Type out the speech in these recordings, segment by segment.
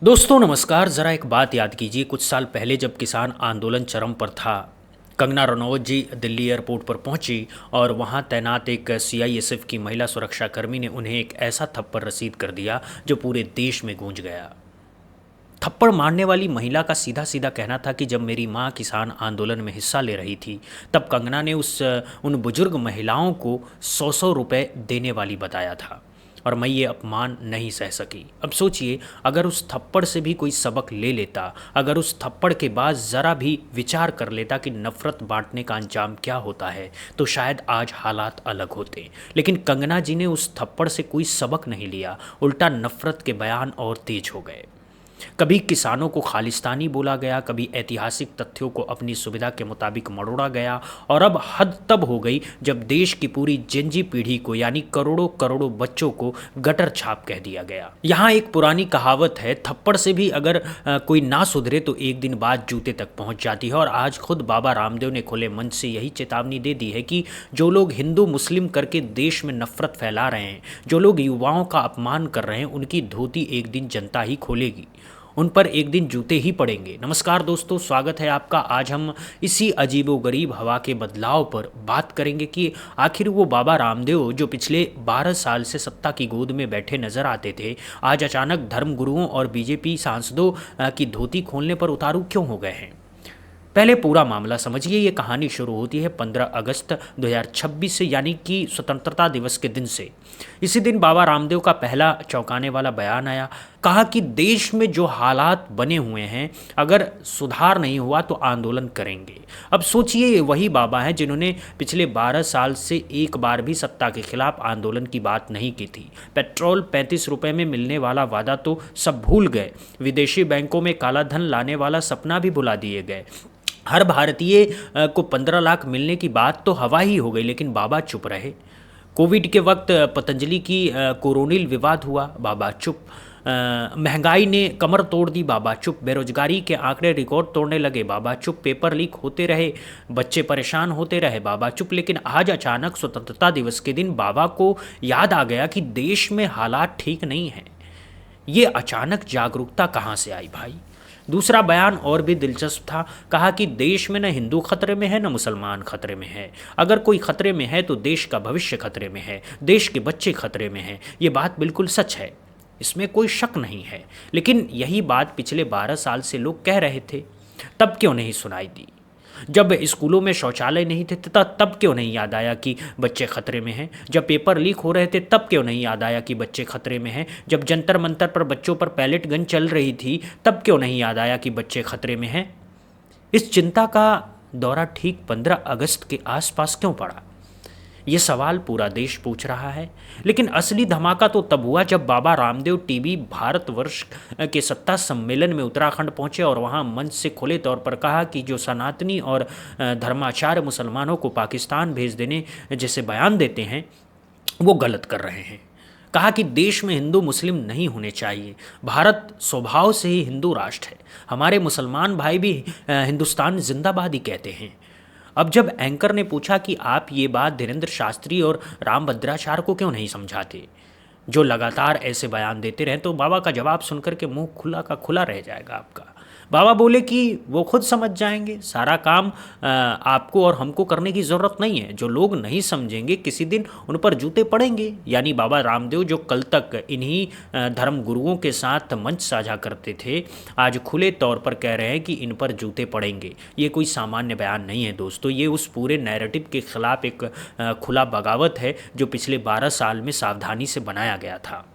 दोस्तों नमस्कार। ज़रा एक बात याद कीजिए, कुछ साल पहले जब किसान आंदोलन चरम पर था, कंगना रनौत जी दिल्ली एयरपोर्ट पर पहुंची और वहां तैनात एक सीआईएसएफ की महिला सुरक्षाकर्मी ने उन्हें एक ऐसा थप्पड़ रसीद कर दिया जो पूरे देश में गूंज गया। थप्पड़ मारने वाली महिला का सीधा सीधा कहना था कि जब मेरी मां किसान आंदोलन में हिस्सा ले रही थी तब कंगना ने उन बुजुर्ग महिलाओं को 100-100 रुपए देने वाली बताया था और मैं ये अपमान नहीं सह सकी। अब सोचिए, अगर उस थप्पड़ से भी कोई सबक ले लेता, अगर उस थप्पड़ के बाद ज़रा भी विचार कर लेता कि नफ़रत बांटने का अंजाम क्या होता है, तो शायद आज हालात अलग होते। लेकिन कंगना जी ने उस थप्पड़ से कोई सबक नहीं लिया, उल्टा नफ़रत के बयान और तेज हो गए। कभी किसानों को खालिस्तानी बोला गया, कभी ऐतिहासिक तथ्यों को अपनी सुविधा के मुताबिक मरोड़ा गया और अब हद तब हो गई जब देश की पूरी जिंजी पीढ़ी को, यानी करोड़ों करोड़ों बच्चों को गटर छाप कह दिया गया। यहाँ एक पुरानी कहावत है, थप्पड़ से भी अगर कोई ना सुधरे तो एक दिन बाद जूते तक पहुँच जाती है। और आज खुद बाबा रामदेव ने खुले मन से यही चेतावनी दे दी है कि जो लोग हिंदू मुस्लिम करके देश में नफरत फैला रहे हैं, जो लोग युवाओं का अपमान कर रहे हैं, उनकी धोती एक दिन जनता ही खोलेगी, उन पर एक दिन जूते ही पड़ेंगे। नमस्कार दोस्तों, स्वागत है आपका। आज हम इसी अजीबोगरीब हवा के बदलाव पर बात करेंगे कि आखिर वो बाबा रामदेव जो पिछले 12 साल से सत्ता की गोद में बैठे नजर आते थे, आज अचानक धर्मगुरुओं और बीजेपी सांसदों की धोती खोलने पर उतारू क्यों हो गए हैं। पहले पूरा मामला समझिए। ये कहानी शुरू होती है 15 अगस्त 2026 से, यानी कि स्वतंत्रता दिवस के दिन से। इसी दिन बाबा रामदेव का पहला चौंकाने वाला बयान आया। कहा कि देश में जो हालात बने हुए हैं, अगर सुधार नहीं हुआ तो आंदोलन करेंगे। अब सोचिए, ये वही बाबा हैं जिन्होंने पिछले 12 साल से एक बार भी सत्ता के खिलाफ आंदोलन की बात नहीं की थी। पेट्रोल 35 रुपये में मिलने वाला वादा तो सब भूल गए। विदेशी बैंकों में काला धन लाने वाला सपना भी भुला दिए गए। हर भारतीय को 15 लाख मिलने की बात तो हवा ही हो गई, लेकिन बाबा चुप रहे। कोविड के वक्त पतंजलि की कोरोनिल विवाद हुआ, बाबा चुप। महंगाई ने कमर तोड़ दी, बाबा चुप। बेरोजगारी के आंकड़े रिकॉर्ड तोड़ने लगे, बाबा चुप। पेपर लीक होते रहे, बच्चे परेशान होते रहे, बाबा चुप। लेकिन आज अचानक स्वतंत्रता दिवस के दिन बाबा को याद आ गया कि देश में हालात ठीक नहीं हैं। ये अचानक जागरूकता कहाँ से आई भाई। दूसरा बयान और भी दिलचस्प था। कहा कि देश में न हिंदू खतरे में है, न मुसलमान खतरे में है। अगर कोई खतरे में है तो देश का भविष्य खतरे में है, देश के बच्चे खतरे में हैं। ये बात बिल्कुल सच है, इसमें कोई शक नहीं है। लेकिन यही बात पिछले 12 साल से लोग कह रहे थे, तब क्यों नहीं सुनाई दी? जब स्कूलों में शौचालय नहीं थे तब क्यों नहीं याद आया कि बच्चे खतरे में हैं? जब पेपर लीक हो रहे थे तब क्यों नहीं याद आया कि बच्चे खतरे में हैं? जब जंतर मंतर पर बच्चों पर पैलेट गन चल रही थी तब क्यों नहीं याद आया कि बच्चे खतरे में हैं? इस चिंता का दौरा ठीक 15 अगस्त के आसपास क्यों पड़ा? ये सवाल पूरा देश पूछ रहा है। लेकिन असली धमाका तो तब हुआ जब बाबा रामदेव टीवी भारतवर्ष के सत्ता सम्मेलन में उत्तराखंड पहुंचे और वहां मंच से खुले तौर पर कहा कि जो सनातनी और धर्माचार्य मुसलमानों को पाकिस्तान भेज देने जैसे बयान देते हैं वो गलत कर रहे हैं। कहा कि देश में हिंदू मुस्लिम नहीं होने चाहिए, भारत स्वभाव से ही हिंदू राष्ट्र है, हमारे मुसलमान भाई भी हिंदुस्तान जिंदाबाद ही कहते हैं। अब जब एंकर ने पूछा कि आप ये बात धीरेन्द्र शास्त्री और रामभद्राचार्य को क्यों नहीं समझाते, जो लगातार ऐसे बयान देते रहे, तो बाबा का जवाब सुनकर के मुंह खुला का खुला रह जाएगा आपका। बाबा बोले कि वो खुद समझ जाएंगे, सारा काम आपको और हमको करने की ज़रूरत नहीं है। जो लोग नहीं समझेंगे किसी दिन उन पर जूते पड़ेंगे। यानी बाबा रामदेव जो कल तक इन्हीं धर्म गुरुओं के साथ मंच साझा करते थे, आज खुले तौर पर कह रहे हैं कि इन पर जूते पड़ेंगे। ये कोई सामान्य बयान नहीं है दोस्तों, ये उस पूरे नैरेटिव के खिलाफ एक खुला बगावत है जो पिछले 12 साल में सावधानी से बनाया गया था।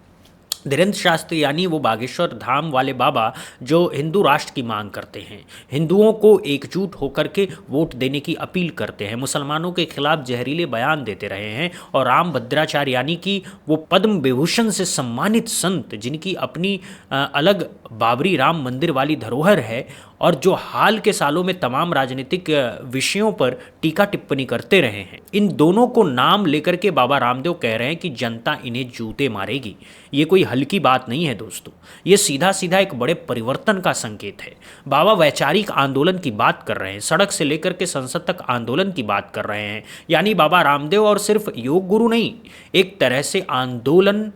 धीरेन्द्र शास्त्री यानी वो बागेश्वर धाम वाले बाबा जो हिंदू राष्ट्र की मांग करते हैं, हिंदुओं को एकजुट होकर के वोट देने की अपील करते हैं, मुसलमानों के खिलाफ जहरीले बयान देते रहे हैं, और रामभद्राचार्य यानी कि वो पद्म विभूषण से सम्मानित संत जिनकी अपनी अलग बाबरी राम मंदिर वाली धरोहर है और जो हाल के सालों में तमाम राजनीतिक विषयों पर टीका टिप्पणी करते रहे हैं, इन दोनों को नाम लेकर के बाबा रामदेव कह रहे हैं कि जनता इन्हें जूते मारेगी। ये कोई हल्की बात नहीं है दोस्तों, ये सीधा सीधा एक बड़े परिवर्तन का संकेत है। बाबा वैचारिक आंदोलन की बात कर रहे हैं, सड़क से लेकर के संसद तक आंदोलन की बात कर रहे हैं। यानी बाबा रामदेव और सिर्फ योग गुरु नहीं, एक तरह से आंदोलन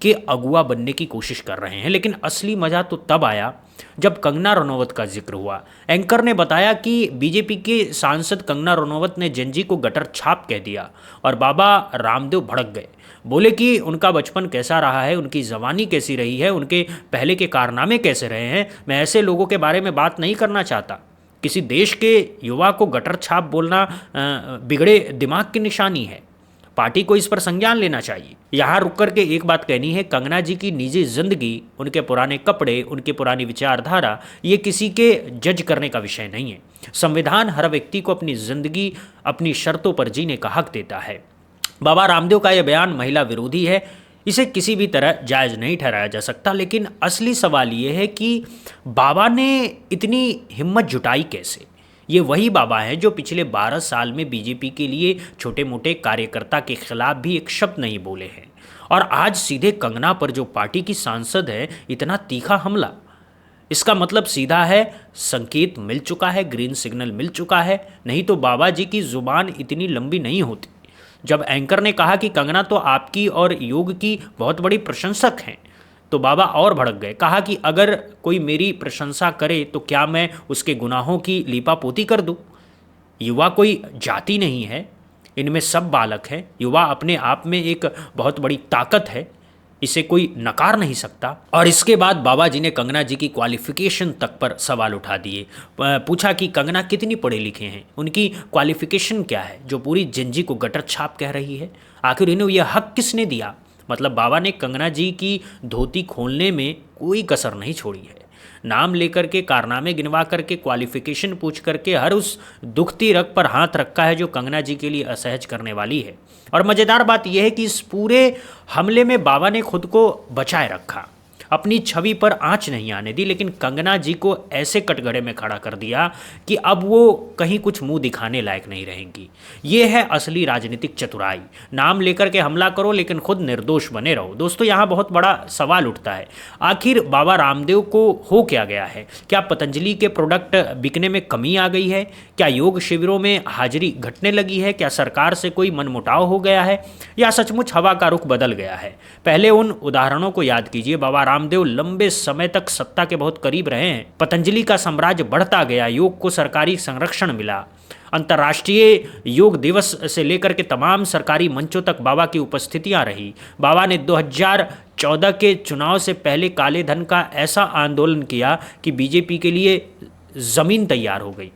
के अगुवा बनने की कोशिश कर रहे हैं। लेकिन असली मजा तो तब आया जब कंगना रनौत का जिक्र हुआ। एंकर ने बताया कि बीजेपी के सांसद कंगना रनौत ने जंजी को गटर छाप कह दिया और बाबा रामदेव भड़क गए। बोले कि उनका बचपन कैसा रहा है, उनकी जवानी कैसी रही है, उनके पहले के कारनामे कैसे रहे हैं। मैं ऐसे लोगों के बारे में बात नहीं करना चाहता। किसी देश के युवा को गटर छाप बोलना बिगड़े दिमाग की निशानी है। पार्टी को इस पर संज्ञान लेना चाहिए। यहाँ रुक कर के एक बात कहनी है, कंगना जी की निजी जिंदगी, उनके पुराने कपड़े, उनकी पुरानी विचारधारा, ये किसी के जज करने का विषय नहीं है। संविधान हर व्यक्ति को अपनी जिंदगी अपनी शर्तों पर जीने का हक देता है। बाबा रामदेव का यह बयान महिला विरोधी है, इसे किसी भी तरह जायज़ नहीं ठहराया जा सकता। लेकिन असली सवाल ये है कि बाबा ने इतनी हिम्मत जुटाई कैसे। ये वही बाबा हैं जो पिछले 12 साल में बीजेपी के लिए छोटे मोटे कार्यकर्ता के खिलाफ भी एक शब्द नहीं बोले हैं, और आज सीधे कंगना पर जो पार्टी की सांसद है, इतना तीखा हमला। इसका मतलब सीधा है, संकेत मिल चुका है, ग्रीन सिग्नल मिल चुका है। नहीं तो बाबा जी की जुबान इतनी लंबी नहीं होती। जब एंकर ने कहा कि कंगना तो आपकी और योग की बहुत बड़ी प्रशंसक हैं, तो बाबा और भड़क गए। कहा कि अगर कोई मेरी प्रशंसा करे तो क्या मैं उसके गुनाहों की लीपापोती कर दूं? युवा कोई जाति नहीं है, इनमें सब बालक हैं। युवा अपने आप में एक बहुत बड़ी ताकत है, इसे कोई नकार नहीं सकता। और इसके बाद बाबा जी ने कंगना जी की क्वालिफिकेशन तक पर सवाल उठा दिए। पूछा कि कंगना कितनी पढ़े लिखे हैं, उनकी क्वालिफिकेशन क्या है जो पूरी जंजी को गटर छाप कह रही है। आखिर इन्हें यह हक किसने दिया। मतलब बाबा ने कंगना जी की धोती खोलने में कोई कसर नहीं छोड़ी है। नाम लेकर के, कारनामे गिनवा करके, क्वालिफिकेशन पूछ करके हर उस दुखती रग पर हाथ रखा है जो कंगना जी के लिए असहज करने वाली है। और मज़ेदार बात यह है कि इस पूरे हमले में बाबा ने खुद को बचाए रखा, अपनी छवि पर आंच नहीं आने दी, लेकिन कंगना जी को ऐसे कटघरे में खड़ा कर दिया कि अब वो कहीं कुछ मुंह दिखाने लायक नहीं रहेंगी। ये है असली राजनीतिक चतुराई। नाम लेकर के हमला करो लेकिन खुद निर्दोष बने रहो। दोस्तों, यहाँ बहुत बड़ा सवाल उठता है, आखिर बाबा रामदेव को हो क्या गया है? क्या पतंजलि के प्रोडक्ट बिकने में कमी आ गई है? क्या योग शिविरों में हाजिरी घटने लगी है? क्या सरकार से कोई मनमुटाव हो गया है, या सचमुच हवा का रुख बदल गया है? पहले उन उदाहरणों को याद कीजिए। बाबा रामदेव लंबे समय तक सत्ता के बहुत करीब रहे हैं। पतंजलि का साम्राज्य बढ़ता गया, योग को सरकारी संरक्षण मिला। अंतर्राष्ट्रीय योग दिवस से लेकर के तमाम सरकारी मंचों तक बाबा की उपस्थितियां रही। बाबा ने 2014 के चुनाव से पहले काले धन का ऐसा आंदोलन किया कि बीजेपी के लिए जमीन तैयार हो गई।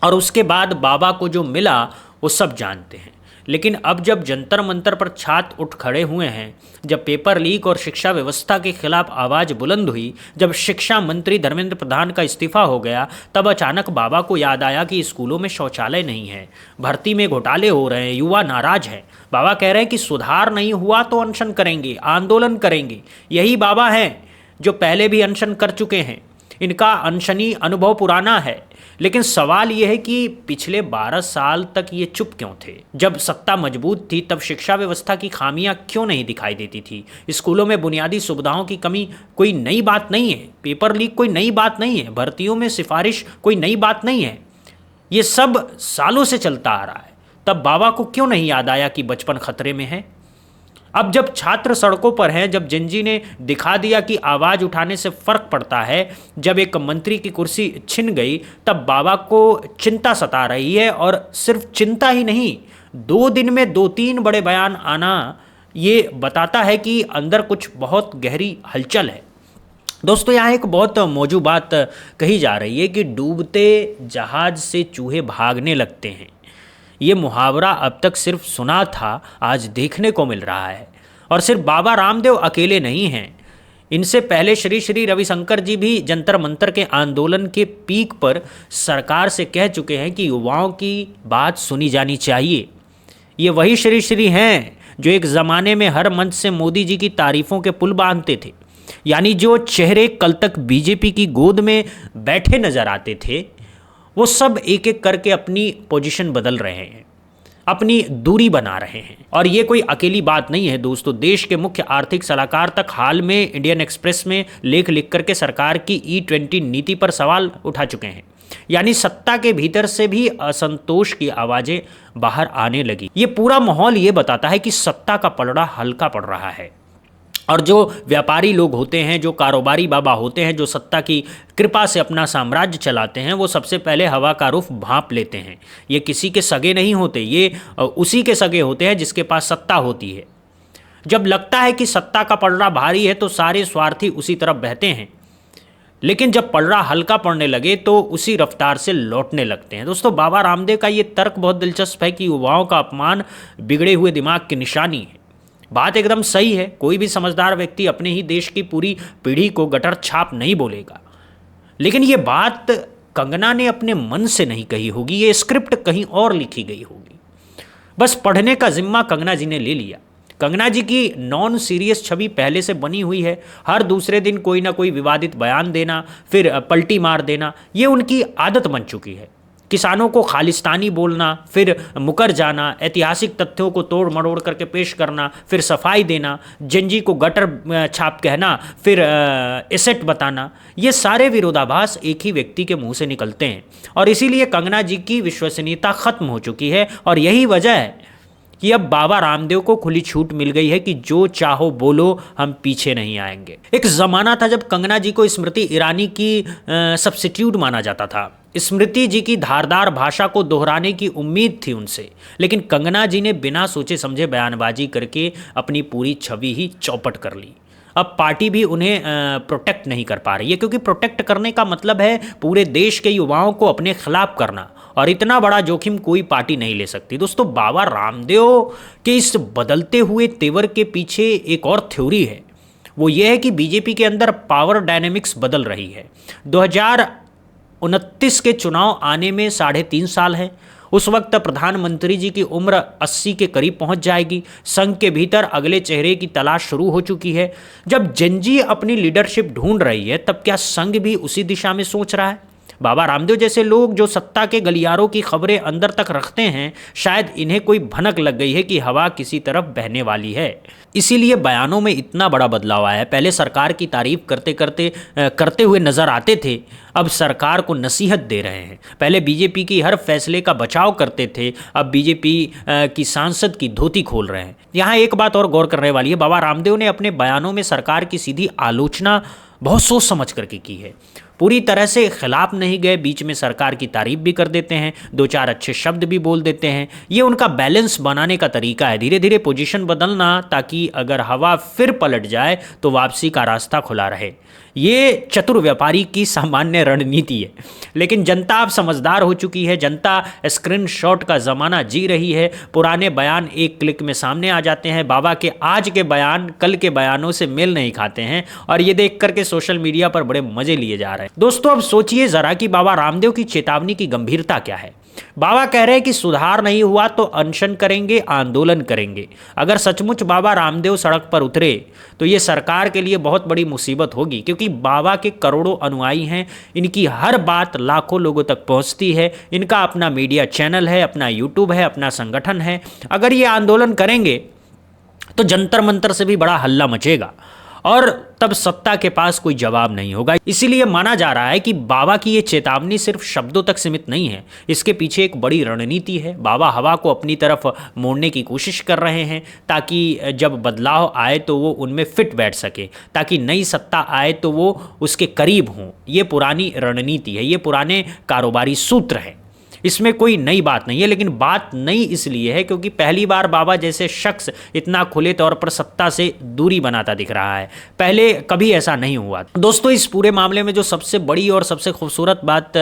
और उसके बाद बाबा को जो मिला वो सब जानते हैं। लेकिन अब जब जंतर मंतर पर छात्र उठ खड़े हुए हैं, जब पेपर लीक और शिक्षा व्यवस्था के खिलाफ आवाज़ बुलंद हुई, जब शिक्षा मंत्री धर्मेंद्र प्रधान का इस्तीफा हो गया, तब अचानक बाबा को याद आया कि स्कूलों में शौचालय नहीं है, भर्ती में घोटाले हो रहे हैं, युवा नाराज हैं। बाबा कह रहे हैं कि सुधार नहीं हुआ तो अनशन करेंगे, आंदोलन करेंगे। यही बाबा हैं जो पहले भी अनशन कर चुके हैं। इनका अनशनी अनुभव पुराना है। लेकिन सवाल यह है कि पिछले 12 साल तक ये चुप क्यों थे? जब सत्ता मजबूत थी तब शिक्षा व्यवस्था की खामियां क्यों नहीं दिखाई देती थी? स्कूलों में बुनियादी सुविधाओं की कमी कोई नई बात नहीं है, पेपर लीक कोई नई बात नहीं है, भर्तियों में सिफारिश कोई नई बात नहीं है। ये सब सालों से चलता आ रहा है। तब बाबा को क्यों नहीं याद आया कि बचपन खतरे में है? अब जब छात्र सड़कों पर हैं, जब जंजी ने दिखा दिया कि आवाज़ उठाने से फर्क पड़ता है, जब एक मंत्री की कुर्सी छिन गई, तब बाबा को चिंता सता रही है। और सिर्फ चिंता ही नहीं, 2 दिन में 2-3 बड़े बयान आना ये बताता है कि अंदर कुछ बहुत गहरी हलचल है। दोस्तों, यहाँ एक बहुत मौजू बात कही जा रही है कि डूबते जहाज से चूहे भागने लगते हैं। ये मुहावरा अब तक सिर्फ सुना था, आज देखने को मिल रहा है। और सिर्फ बाबा रामदेव अकेले नहीं हैं। इनसे पहले श्री श्री रविशंकर जी भी जंतर मंतर के आंदोलन के पीक पर सरकार से कह चुके हैं कि युवाओं की बात सुनी जानी चाहिए। ये वही श्री श्री हैं जो एक ज़माने में हर मंच से मोदी जी की तारीफ़ों के पुल बांधते थे। यानी जो चेहरे कल तक बीजेपी की गोद में बैठे नजर आते थे, वो सब एक एक करके अपनी पोजीशन बदल रहे हैं, अपनी दूरी बना रहे हैं। और ये कोई अकेली बात नहीं है दोस्तों। देश के मुख्य आर्थिक सलाहकार तक हाल में इंडियन एक्सप्रेस में लेख लिख करके सरकार की E20 नीति पर सवाल उठा चुके हैं। यानी सत्ता के भीतर से भी असंतोष की आवाज़ें बाहर आने लगी। ये पूरा माहौल ये बताता है कि सत्ता का पलड़ा हल्का पड़ रहा है। और जो व्यापारी लोग होते हैं, जो कारोबारी बाबा होते हैं, जो सत्ता की कृपा से अपना साम्राज्य चलाते हैं, वो सबसे पहले हवा का रुख भांप लेते हैं। ये किसी के सगे नहीं होते, ये उसी के सगे होते हैं जिसके पास सत्ता होती है। जब लगता है कि सत्ता का पलड़ा भारी है तो सारे स्वार्थी उसी तरफ बहते हैं, लेकिन जब पलड़ा हल्का पड़ने लगे तो उसी रफ्तार से लौटने लगते हैं। दोस्तों, बाबा रामदेव का ये तर्क बहुत दिलचस्प है कि युवाओं का अपमान बिगड़े हुए दिमाग की निशानी है। बात एकदम सही है। कोई भी समझदार व्यक्ति अपने ही देश की पूरी पीढ़ी को गटर छाप नहीं बोलेगा, लेकिन ये बात कंगना ने अपने मन से नहीं कही होगी, ये स्क्रिप्ट कहीं और लिखी गई होगी। बस पढ़ने का जिम्मा कंगना जी ने ले लिया। कंगना जी की नॉन सीरियस छवि पहले से बनी हुई है। हर दूसरे दिन कोई ना कोई विवादित बयान देना, फिर पलटी मार देना, ये उनकी आदत बन चुकी है। किसानों को खालिस्तानी बोलना, फिर मुकर जाना, ऐतिहासिक तथ्यों को तोड़ मरोड़ करके पेश करना, फिर सफाई देना, जंजी को गटर छाप कहना, फिर एसेट बताना, ये सारे विरोधाभास एक ही व्यक्ति के मुंह से निकलते हैं। और इसीलिए कंगना जी की विश्वसनीयता खत्म हो चुकी है। और यही वजह है कि अब बाबा रामदेव को खुली छूट मिल गई है कि जो चाहो बोलो, हम पीछे नहीं आएंगे। एक जमाना था जब कंगना जी को स्मृति ईरानी की सब्स्टिट्यूट माना जाता था। स्मृति जी की धारदार भाषा को दोहराने की उम्मीद थी उनसे, लेकिन कंगना जी ने बिना सोचे समझे बयानबाजी करके अपनी पूरी छवि ही चौपट कर ली। अब पार्टी भी उन्हें प्रोटेक्ट नहीं कर पा रही है, क्योंकि प्रोटेक्ट करने का मतलब है पूरे देश के युवाओं को अपने खिलाफ करना, और इतना बड़ा जोखिम कोई पार्टी नहीं ले सकती। दोस्तों, बाबा रामदेव के इस बदलते हुए तेवर के पीछे एक और थ्योरी है। वो ये है कि बीजेपी के अंदर पावर डायनेमिक्स बदल रही है। 2029 के चुनाव आने में 3.5 साल है। उस वक्त प्रधानमंत्री जी की उम्र 80 के करीब पहुंच जाएगी। संघ के भीतर अगले चेहरे की तलाश शुरू हो चुकी है। जब जंजी अपनी लीडरशिप ढूंढ रही है, तब क्या संघ भी उसी दिशा में सोच रहा है? बाबा रामदेव जैसे लोग जो सत्ता के गलियारों की खबरें अंदर तक रखते हैं, शायद इन्हें कोई भनक लग गई है कि हवा किसी तरफ बहने वाली है। इसीलिए बयानों में इतना बड़ा बदलाव आया है। पहले सरकार की तारीफ करते हुए नजर आते थे, अब सरकार को नसीहत दे रहे हैं। पहले बीजेपी की हर फैसले का बचाव करते थे, अब बीजेपी की सांसद की धोती खोल रहे हैं। यहाँ एक बात और गौर करने वाली है, बाबा रामदेव ने अपने बयानों में सरकार की सीधी आलोचना बहुत सोच समझ करके की है। पूरी तरह से खिलाफ नहीं गए, बीच में सरकार की तारीफ भी कर देते हैं, 2-4 अच्छे शब्द भी बोल देते हैं। ये उनका बैलेंस बनाने का तरीका है, धीरे धीरे पोजीशन बदलना, ताकि अगर हवा फिर पलट जाए तो वापसी का रास्ता खुला रहे। ये चतुर व्यापारी की सामान्य रणनीति है। लेकिन जनता अब समझदार हो चुकी है। जनता स्क्रीनशॉट का ज़माना जी रही है। पुराने बयान एक क्लिक में सामने आ जाते हैं। बाबा के आज के बयान कल के बयानों से मेल नहीं खाते हैं, और ये देख करके सोशल मीडिया पर बड़े मजे लिए जा रहे हैं। दोस्तों, अब सोचिए ज़रा कि बाबा रामदेव की चेतावनी की गंभीरता क्या है। बाबा कह रहे हैं कि सुधार नहीं हुआ तो अनशन करेंगे, आंदोलन करेंगे। अगर सचमुच बाबा रामदेव सड़क पर उतरे तो ये सरकार के लिए बहुत बड़ी मुसीबत होगी, क्योंकि बाबा के करोड़ों अनुयायी हैं। इनकी हर बात लाखों लोगों तक पहुंचती है। इनका अपना मीडिया चैनल है, अपना यूट्यूब है, अपना संगठन है। अगर ये आंदोलन करेंगे तो जंतर मंतर से भी बड़ा हल्ला मचेगा, और तब सत्ता के पास कोई जवाब नहीं होगा। इसीलिए माना जा रहा है कि बाबा की ये चेतावनी सिर्फ शब्दों तक सीमित नहीं है, इसके पीछे एक बड़ी रणनीति है। बाबा हवा को अपनी तरफ मोड़ने की कोशिश कर रहे हैं, ताकि जब बदलाव आए तो वो उनमें फिट बैठ सके, ताकि नई सत्ता आए तो वो उसके करीब हों। ये पुरानी रणनीति है, ये पुराने कारोबारी सूत्र है। इसमें कोई नई बात नहीं है, लेकिन बात नई इसलिए है क्योंकि पहली बार बाबा जैसे शख्स इतना खुले तौर पर सत्ता से दूरी बनाता दिख रहा है। पहले कभी ऐसा नहीं हुआ। दोस्तों, इस पूरे मामले में जो सबसे बड़ी और सबसे खूबसूरत बात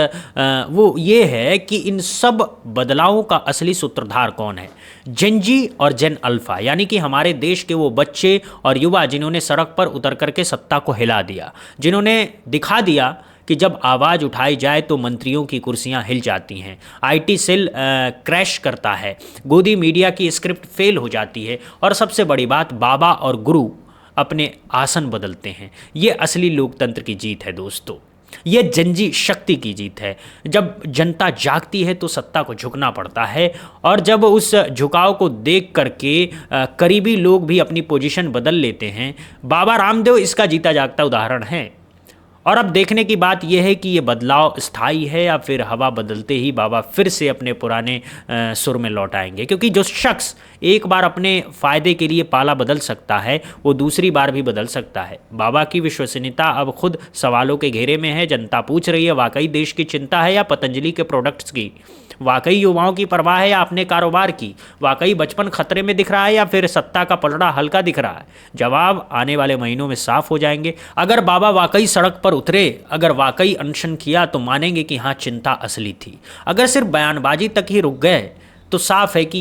वो ये है कि इन सब बदलावों का असली सूत्रधार कौन है? जेनजी और जेन अल्फा, यानी कि हमारे देश के वो बच्चे और युवा जिन्होंने सड़क पर उतर करके सत्ता को हिला दिया, जिन्होंने दिखा दिया कि जब आवाज़ उठाई जाए तो मंत्रियों की कुर्सियां हिल जाती हैं, आईटी सेल क्रैश करता है, गोदी मीडिया की स्क्रिप्ट फेल हो जाती है, और सबसे बड़ी बात, बाबा और गुरु अपने आसन बदलते हैं। ये असली लोकतंत्र की जीत है दोस्तों। ये जनजी शक्ति की जीत है। जब जनता जागती है तो सत्ता को झुकना पड़ता है, और जब उस झुकाव को देख करके करीबी लोग भी अपनी पोजीशन बदल लेते हैं। बाबा रामदेव इसका जीता जागता उदाहरण है। और अब देखने की बात यह है कि ये बदलाव स्थायी है या फिर हवा बदलते ही बाबा फिर से अपने पुराने सुर में लौट आएंगे। क्योंकि जो शख्स एक बार अपने फ़ायदे के लिए पाला बदल सकता है वो दूसरी बार भी बदल सकता है। बाबा की विश्वसनीयता अब खुद सवालों के घेरे में है। जनता पूछ रही है, वाकई देश की चिंता है या पतंजलि के प्रोडक्ट्स की? वाकई युवाओं की परवाह है या अपने कारोबार की? वाकई बचपन खतरे में दिख रहा है या फिर सत्ता का पलड़ा हल्का दिख रहा है? जवाब आने वाले महीनों में साफ हो जाएंगे। अगर बाबा वाकई सड़क पर उतरे, अगर वाकई अनशन किया, तो मानेंगे कि हाँ, चिंता असली थी। अगर सिर्फ बयानबाजी तक ही रुक गए तो साफ है कि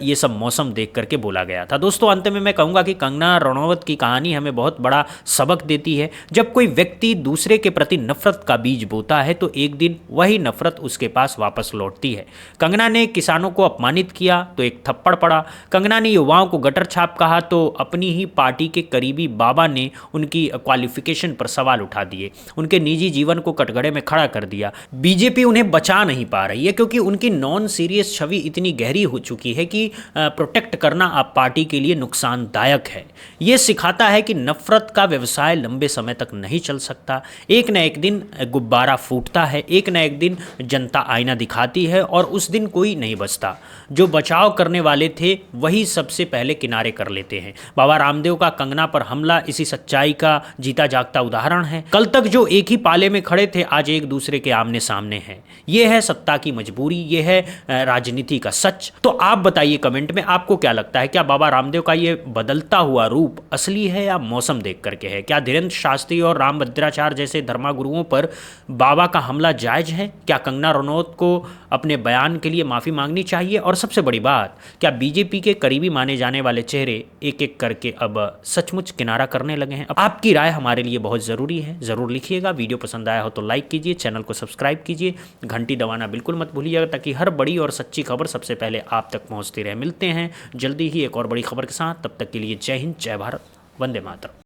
ये सब मौसम देख करके बोला गया था। दोस्तों, अंत में मैं कहूँगा कि कंगना रनौत की कहानी हमें बहुत बड़ा सबक देती है। जब कोई व्यक्ति दूसरे के प्रति नफरत का बीज बोता है तो एक दिन वही नफरत उसके पास वापस लौटती है। कंगना ने किसानों को अपमानित किया तो एक थप्पड़ पड़ा। कंगना ने युवाओं को गटर छाप कहा तो अपनी ही पार्टी के करीबी बाबा ने उनकी क्वालिफिकेशन पर सवाल उठा दिए, उनके निजी जीवन को कटघरे में खड़ा कर दिया। बीजेपी उन्हें बचा नहीं पा रही है क्योंकि उनकी नॉन सीरियस छवि इतनी गहरी हो चुकी है कि प्रोटेक्ट करना आप पार्टी के लिए नुकसानदायक है। ये सिखाता है कि नफरत का व्यवसाय लंबे समय तक नहीं चल सकता। एक न एक दिन गुब्बारा फूटता है, एक न एक दिन जनता आईना दिखाती है और उस दिन कोई नहीं बचता। जो बचाव करने वाले थे वही सबसे पहले किनारे कर लेते हैं। बाबा रामदेव का कंगना पर हमला इसी सच्चाई का जीता जागता उदाहरण है। कल तक जो एक ही पाले में खड़े थे आज एक दूसरे के आमने सामने हैं। ये है सत्ता की मजबूरी, ये है राजनीति का सच। तो आप बताइए कमेंट में, आपको क्या लगता है? क्या बाबा रामदेव का ये बदलता हुआ रूप असली है या मौसम देख करके है? क्या धीरेन्द्र शास्त्री और रामभद्राचार्य जैसे धर्मगुरुओं पर बाबा का हमला जायज है? क्या कंगना रनौत को अपने बयान के लिए माफ़ी मांगनी चाहिए? और सबसे बड़ी बात, क्या बीजेपी के करीबी माने जाने वाले चेहरे एक एक करके अब सचमुच किनारा करने लगे हैं? आपकी राय हमारे लिए बहुत ज़रूरी है, ज़रूर लिखिएगा। वीडियो पसंद आया हो तो लाइक कीजिए, चैनल को सब्सक्राइब कीजिए, घंटी दबाना बिल्कुल मत भूलिएगा ताकि हर बड़ी और सच्ची खबर सबसे पहले आप तक पहुंचती रहे। मिलते हैं जल्दी ही एक और बड़ी खबर के साथ, तब तक के लिए जय हिंद, जय भारत, वंदे मातरम।